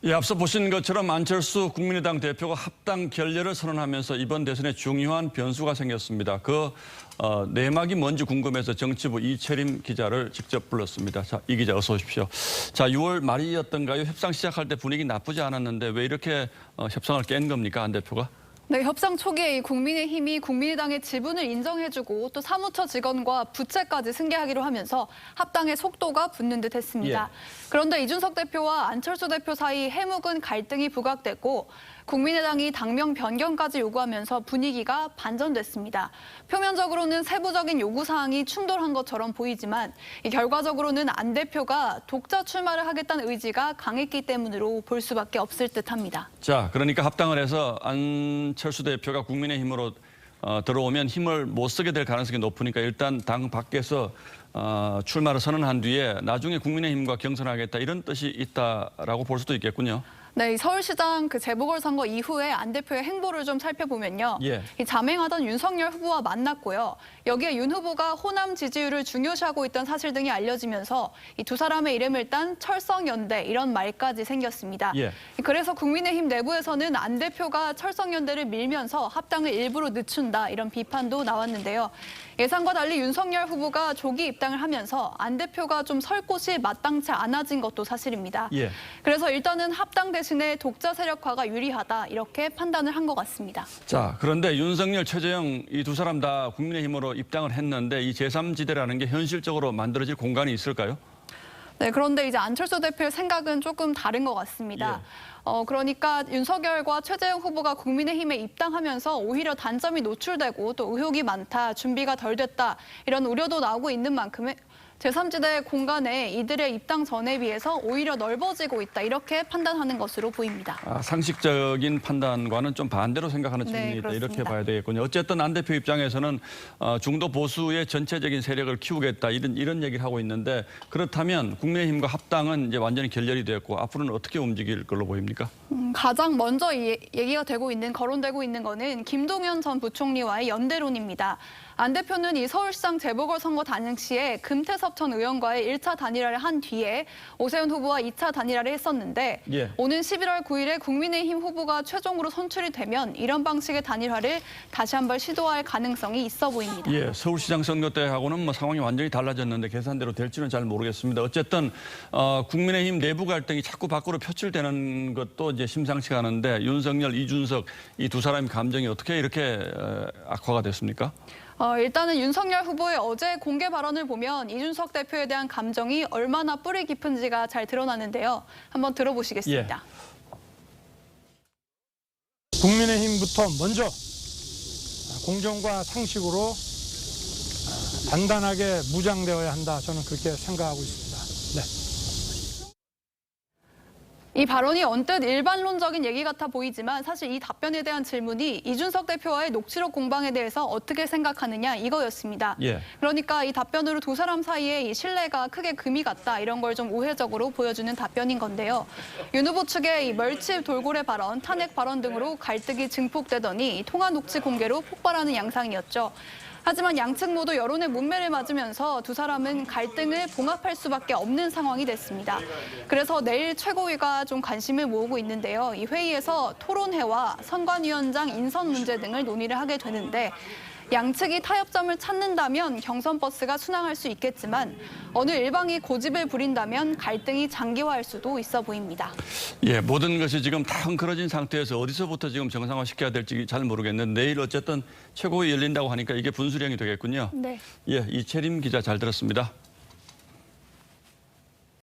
예, 앞서 보신 것처럼 안철수 국민의당 대표가 합당 결렬을 선언하면서 이번 대선에 중요한 변수가 생겼습니다. 그 내막이 뭔지 궁금해서 정치부 이채림 기자를 직접 불렀습니다. 자, 이 기자 어서 오십시오. 자, 6월 말이었던가요? 협상 시작할 때 분위기 나쁘지 않았는데 왜 이렇게 협상을 깬 겁니까, 안 대표가? 네, 협상 초기에 국민의힘이 국민의당의 지분을 인정해주고 또 사무처 직원과 부채까지 승계하기로 하면서 합당의 속도가 붙는 듯 했습니다. 그런데 이준석 대표와 안철수 대표 사이 해묵은 갈등이 부각됐고 국민의당이 당명 변경까지 요구하면서 분위기가 반전됐습니다. 표면적으로는 세부적인 요구사항이 충돌한 것처럼 보이지만 결과적으로는 안 대표가 독자 출마를 하겠다는 의지가 강했기 때문으로 볼 수밖에 없을 듯합니다. 자, 그러니까 합당을 해서 안철수 대표가 국민의힘으로 들어오면 힘을 못 쓰게 될 가능성이 높으니까 일단 당 밖에서 출마를 선언한 뒤에 나중에 국민의힘과 경선하겠다 이런 뜻이 있다라고 볼 수도 있겠군요. 네, 서울시장 재보궐선거 이후에 안 대표의 행보를 좀 살펴보면요. 이 자맹하던 윤석열 후보와 만났고요. 여기에 윤 후보가 호남 지지율을 중요시하고 있던 사실 등이 알려지면서 이 두 사람의 이름을 딴 철성연대 이런 말까지 생겼습니다. 그래서 국민의힘 내부에서는 안 대표가 철성연대를 밀면서 합당을 일부러 늦춘다 이런 비판도 나왔는데요. 예상과 달리 윤석열 후보가 조기 입당을 하면서 안 대표가 좀 설 곳이 마땅치 않아진 것도 사실입니다. 그래서 일단은 합당 대신에 독자 세력화가 유리하다 이렇게 판단을 한 것 같습니다. 자, 그런데 윤석열, 최재형 이 두 사람 다 국민의힘으로 입당을 했는데 이 제3지대라는 게 현실적으로 만들어질 공간이 있을까요? 네, 그런데 이제 안철수 대표의 생각은 조금 다른 것 같습니다. 그러니까 윤석열과 최재형 후보가 국민의힘에 입당하면서 오히려 단점이 노출되고 또 의혹이 많다, 준비가 덜 됐다 이런 우려도 나오고 있는 만큼 제3지대 공간에 이들의 입당 전에 비해서 오히려 넓어지고 있다 이렇게 판단하는 것으로 보입니다. 상식적인 판단과는 좀 반대로 생각하는 측면이 있다 이렇게 봐야 되겠군요. 어쨌든 안 대표 입장에서는 중도 보수의 전체적인 세력을 키우겠다 이런 얘기를 하고 있는데 그렇다면 국민의힘과 합당은 이제 완전히 결렬이 됐고 앞으로는 어떻게 움직일 걸로 보입니까? 가장 먼저 얘기가 되고 있는 거론되고 있는 거는 김동연 전 부총리와의 연대론입니다. 안 대표는 이 서울시장 재보궐선거 당시에 금태섭 전 의원과의 1차 단일화를 한 뒤에 오세훈 후보와 2차 단일화를 했었는데 오는 11월 9일에 국민의힘 후보가 최종으로 선출이 되면 이런 방식의 단일화를 다시 한번 시도할 가능성이 있어 보입니다. 서울시장 선거 때하고는 뭐 상황이 완전히 달라졌는데 계산대로 될지는 잘 모르겠습니다. 어쨌든 국민의힘 내부 갈등이 자꾸 밖으로 표출되는 것도 이제 심상치가 않은데 윤석열, 이준석 이 두 사람의 감정이 어떻게 이렇게 악화가 됐습니까? 일단은 윤석열 후보의 어제 공개 발언을 보면 이준석 대표에 대한 감정이 얼마나 뿌리 깊은지가 잘 드러나는데요. 한번 들어보시겠습니다. 국민의힘부터 먼저 공정과 상식으로 단단하게 무장되어야 한다. 저는 그렇게 생각하고 있습니다. 네. 이 발언이 언뜻 일반론적인 얘기 같아 보이지만 사실 이 답변에 대한 질문이 이준석 대표와의 녹취록 공방에 대해서 어떻게 생각하느냐 이거였습니다. 그러니까 이 답변으로 두 사람 사이에 이 신뢰가 크게 금이 갔다 이런 걸 좀 우회적으로 보여주는 답변인 건데요. 윤 후보 측의 이 멸치 돌고래 발언, 탄핵 발언 등으로 갈등이 증폭되더니 통화 녹취 공개로 폭발하는 양상이었죠. 하지만 양측 모두 여론의 문매를 맞으면서 두 사람은 갈등을 봉합할 수밖에 없는 상황이 됐습니다. 그래서 내일 최고위가 좀 관심을 모으고 있는데요. 이 회의에서 토론회와 선관위원장 인선 문제 등을 논의를 하게 되는데 양측이 타협점을 찾는다면 경선 버스가 순항할 수 있겠지만 어느 일방이 고집을 부린다면 갈등이 장기화할 수도 있어 보입니다. 모든 것이 지금 다 헝클어진 상태에서 어디서부터 지금 정상화시켜야 될지 잘 모르겠는데 내일 어쨌든 최고위 열린다고 하니까 이게 분수령이 되겠군요. 이채림 기자 잘 들었습니다.